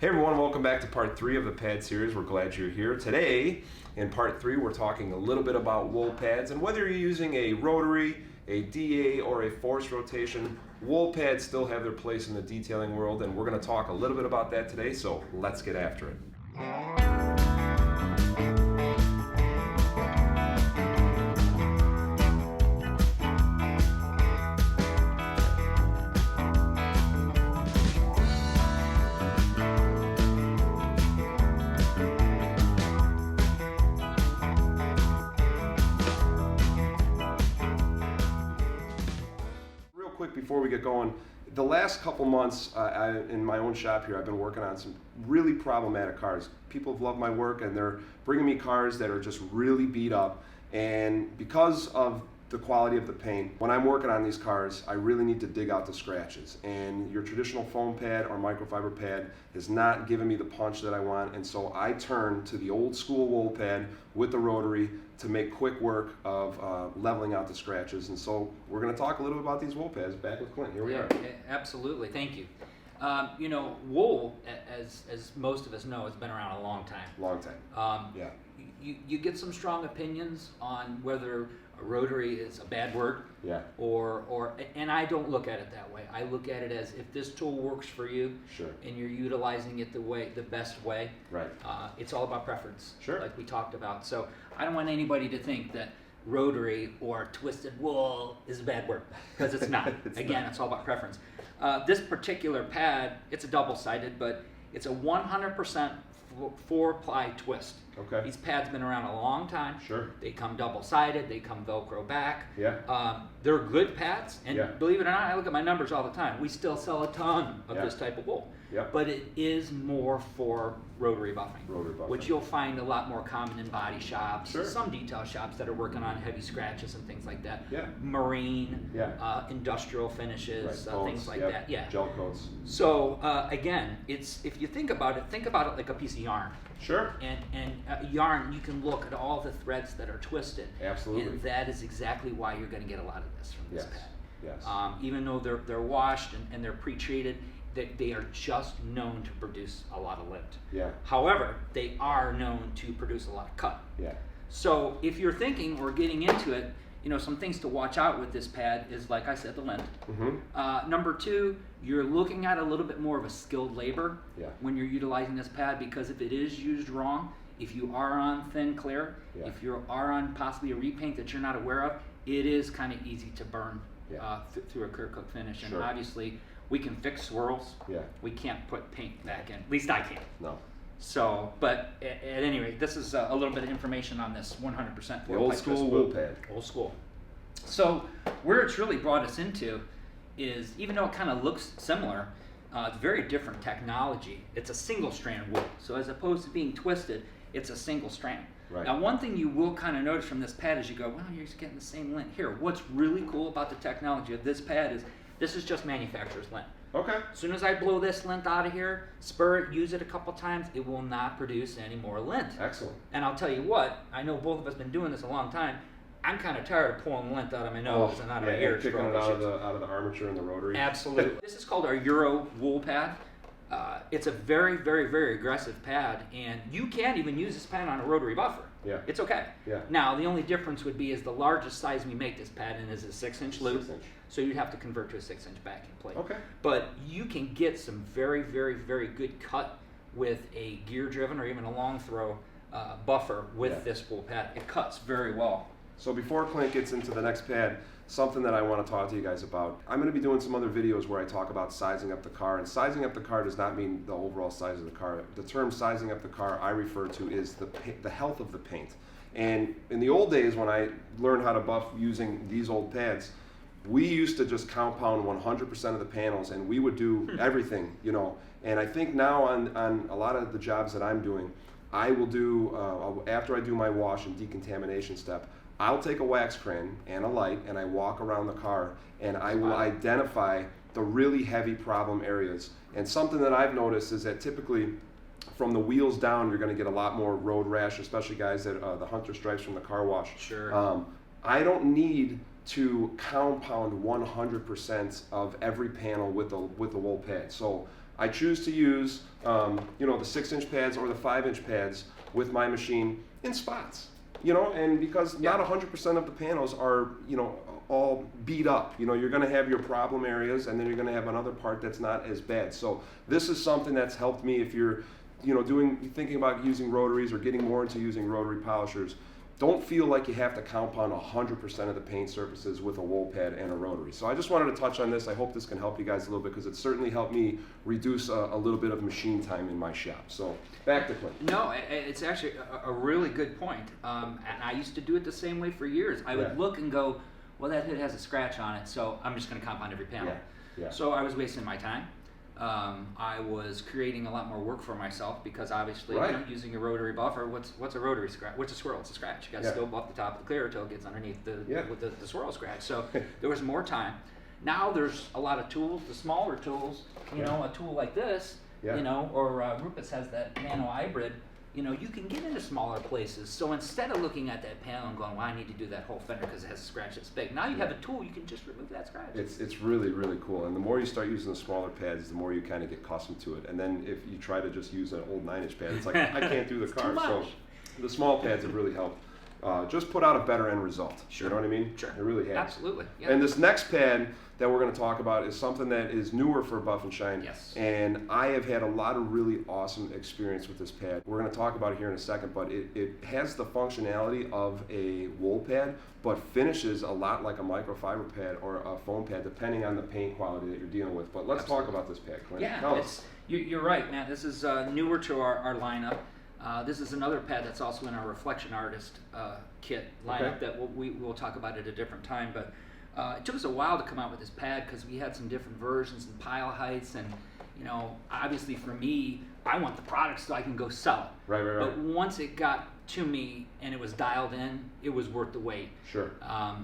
Hey everyone, welcome back to part 3 of the pad series. We're glad you're here. Today, in part 3, we're talking a little bit about wool pads, and whether you're using a rotary, a DA, or a forced rotation, wool pads still have their place in the detailing world, and we're going to talk a little bit about that today, so let's get after it. Quick before we get going, the last couple months in my own shop here, I've been working on some really problematic cars. People have loved my work and they're bringing me cars that are just really beat up, and because of the quality of the paint, when I'm working on these cars, I really need to dig out the scratches, and your traditional foam pad or microfiber pad is not giving me the punch that I want, and so I turn to the old school wool pad with the rotary to make quick work of leveling out the scratches. And so we're going to talk a little bit about these wool pads. Back with Clint. Here we are. Absolutely. Thank you. You know, wool, as most of us know, has been around a long time. Long time. Yeah. You get some strong opinions on whether a rotary is a bad word. Yeah. And I don't look at it that way. I look at it as if this tool works for you, sure, and you're utilizing it the best way. Right. It's all about preference. Sure. Like we talked about. So I don't want anybody to think that rotary or twisted wool is a bad word, because it's not. It's all about preference. This particular pad, it's a double-sided, but it's a 100% 4-ply twist. Okay. These pads been around a long time. Sure. They come double-sided. They come Velcro back. Yeah. They're good pads, and yeah, believe it or not, I look at my numbers all the time. We still sell a ton of yeah, this type of wool. Yeah. But it is more for rotary buffing, buffing, which you'll find a lot more common in body shops, sure, some detail shops that are working on heavy scratches and things like that. Yeah. Marine, yeah, industrial finishes, right, things like yep, that. Yeah. Gel coats. So again, it's, if you think about it like a piece of yarn. Sure. And yarn, you can look at all the threads that are twisted. Absolutely. And that is exactly why you're going to get a lot of this from this pad. Yes. Even though they're washed and they're pre-treated, they are just known to produce a lot of lint. Yeah. However, they are known to produce a lot of cut. Yeah. So if you're thinking or getting into it, you know, some things to watch out with this pad is, like I said, the lint. Mm-hmm. Number 2, you're looking at a little bit more of a skilled labor, yeah, when you're utilizing this pad, because if it is used wrong, if you are on thin clear, yeah, if you are on possibly a repaint that you're not aware of, it is kind of easy to burn, yeah, through a clear coat finish. Sure. And obviously we can fix swirls. Yeah. We can't put paint back in. At least I can't. No. So, but at any rate, this is a little bit of information on this 100% the old school wool pad. Old school. So where it's really brought us into is, even though it kind of looks similar, it's very different technology. It's a single strand wool. So as opposed to being twisted, it's a single strand. Right. Now, one thing you will kind of notice from this pad is you go, well, you're just getting the same lint here. What's really cool about the technology of this pad is this is just manufacturer's lint. Okay. As soon as I blow this lint out of here, spur it, use it a couple times, it will not produce any more lint. Excellent. And I'll tell you what, I know both of us been doing this a long time. I'm kind of tired of pulling lint out of my nose and out of my ears. Picking it out of the armature and the rotary. Absolutely. This is called our Euro wool pad. It's a very, very, very aggressive pad, and you can even use this pad on a rotary buffer. Yeah. It's okay. Yeah. Now, the only difference would be is the largest size we make this pad in is a 6-inch loop. 6-inch. So you'd have to convert to a 6-inch backing plate. Okay. But you can get some very, very, very good cut with a gear-driven or even a long throw buffer with this wool pad. It cuts very well. So before Clint gets into the next pad, something that I want to talk to you guys about. I'm going to be doing some other videos where I talk about sizing up the car, and sizing up the car does not mean the overall size of the car. The term sizing up the car I refer to is the health of the paint. And in the old days, when I learned how to buff using these old pads, we used to just compound 100% of the panels, and we would do everything, you know. And I think now on a lot of the jobs that I'm doing, I will do, after I do my wash and decontamination step, I'll take a wax crayon and a light and I walk around the car and I will identify the really heavy problem areas. And something that I've noticed is that typically from the wheels down, you're going to get a lot more road rash, especially guys that the hunter stripes from the car wash. Sure. I don't need to compound 100% of every panel with the wool pad. So I choose to use, the 6-inch pads or the 5-inch pads with my machine in spots. And because not 100% of the panels are, all beat up. You're going to have your problem areas, and then you're going to have another part that's not as bad. So this is something that's helped me if you're, thinking about using rotaries or getting more into using rotary polishers. Don't feel like you have to compound 100% of the paint surfaces with a wool pad and a rotary. So I just wanted to touch on this. I hope this can help you guys a little bit because it certainly helped me reduce a little bit of machine time in my shop. So back to Clint. No, it's actually a really good point. And I used to do it the same way for years. I would look and go, well, that hood has a scratch on it, so I'm just going to compound every panel. Yeah. So I was wasting my time. I was creating a lot more work for myself because obviously using a rotary buffer, what's a rotary scratch? What's a swirl? It's a scratch. You got to still buff the top of the clear until it gets underneath with the swirl scratch. So there was more time. Now there's a lot of tools, the smaller tools, a tool like this, or Rupes has that nano hybrid. You can get into smaller places. So instead of looking at that panel and going, well, I need to do that whole fender because it has a scratch that's big. Now you have a tool, you can just remove that scratch. It's really, really cool. And the more you start using the smaller pads, the more you kind of get accustomed to it. And then if you try to just use an old 9-inch pad, it's like, I can't do the car. So the small pads have really helped. Just put out a better end result. Sure. You know what I mean? Sure. It really has. Absolutely. Yeah. And this next pad that we're going to talk about is something that is newer for Buff and Shine. Yes. And I have had a lot of really awesome experience with this pad. We're going to talk about it here in a second, but it has the functionality of a wool pad, but finishes a lot like a microfiber pad or a foam pad, depending on the paint quality that you're dealing with. But let's talk about this pad, Clint. Yeah, you're right, Matt. This is newer to our lineup. This is another pad that's also in our Reflection Artist kit lineup that we'll talk about at a different time. But it took us a while to come out with this pad because we had some different versions and pile heights. And, obviously for me, I want the product so I can go sell it. Right. But once it got to me and it was dialed in, it was worth the wait. Sure.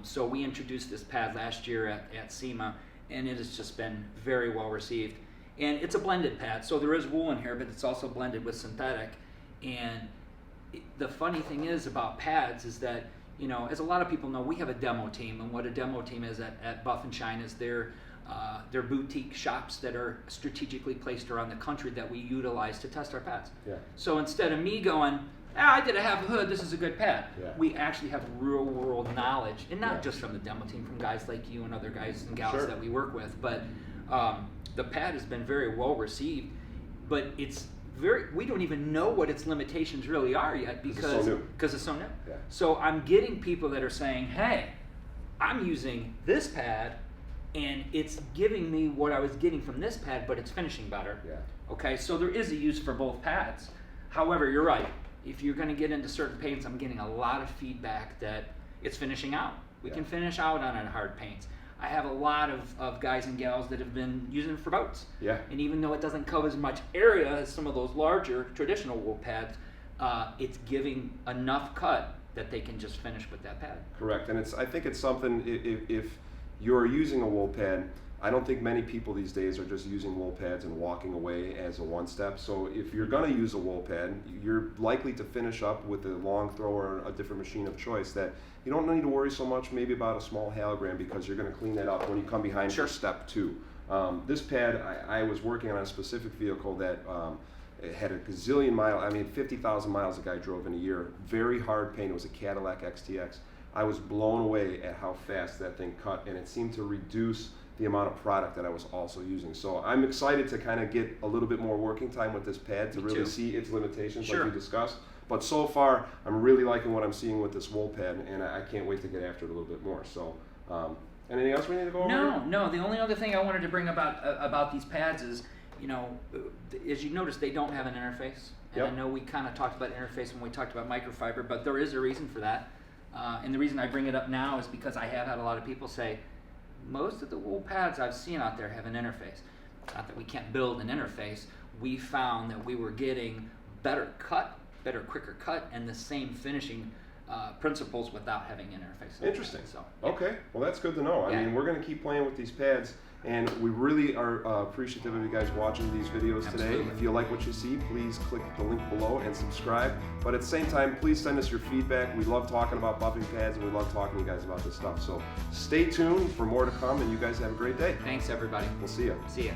So we introduced this pad last year at SEMA, and it has just been very well received. And it's a blended pad, so there is wool in here, but it's also blended with synthetic. And the funny thing is about pads is that, as a lot of people know, we have a demo team, and what a demo team is at Buff and Shine is they're boutique shops that are strategically placed around the country that we utilize to test our pads. Yeah. So instead of me going, I did a half a hood, this is a good pad, we actually have real world knowledge, and not just from the demo team, from guys like you and other guys and gals that we work with, but the pad has been very well received, but we don't even know what its limitations really are yet because it's so new. Yeah. So I'm getting people that are saying, hey, I'm using this pad and it's giving me what I was getting from this pad, but it's finishing better. Yeah. Okay, so there is a use for both pads. However, you're right. If you're going to get into certain paints, I'm getting a lot of feedback that it's finishing out. We can finish out on hard paints. I have a lot of guys and gals that have been using it for boats. Yeah. And even though it doesn't cover as much area as some of those larger traditional wool pads, it's giving enough cut that they can just finish with that pad. Correct. And I think it's something, if you're using a wool pad, I don't think many people these days are just using wool pads and walking away as a one-step. So if you're going to use a wool pad, you're likely to finish up with a long throw or a different machine of choice that you don't need to worry so much maybe about a small halogram because you're going to clean that up when you come behind for step 2. This pad, I was working on a specific vehicle that it had a gazillion mile, 50,000 miles a guy drove in a year. Very hard paint. It was a Cadillac XTX. I was blown away at how fast that thing cut, and it seemed to reduce the amount of product that I was also using. So I'm excited to kind of get a little bit more working time with this pad to really see its limitations like we discussed. But so far, I'm really liking what I'm seeing with this wool pad, and I can't wait to get after it a little bit more. So anything else we need to go over? No. The only other thing I wanted to bring about these pads is, as you notice, they don't have an interface. And I know we kind of talked about interface when we talked about microfiber, but there is a reason for that. And the reason I bring it up now is because I have had a lot of people say, most of the wool pads I've seen out there have an interface. Not that we can't build an interface. We found that we were getting better, quicker cut, and the same finishing principles without having an interface. Interesting. Okay, well that's good to know. I mean, we're going to keep playing with these pads, and we really are appreciative of you guys watching these videos today. If you like what you see, please click the link below and subscribe. But at the same time, please send us your feedback. We love talking about buffing pads, and we love talking to you guys about this stuff. So stay tuned for more to come, and you guys have a great day. Thanks, everybody. We'll see you. See ya.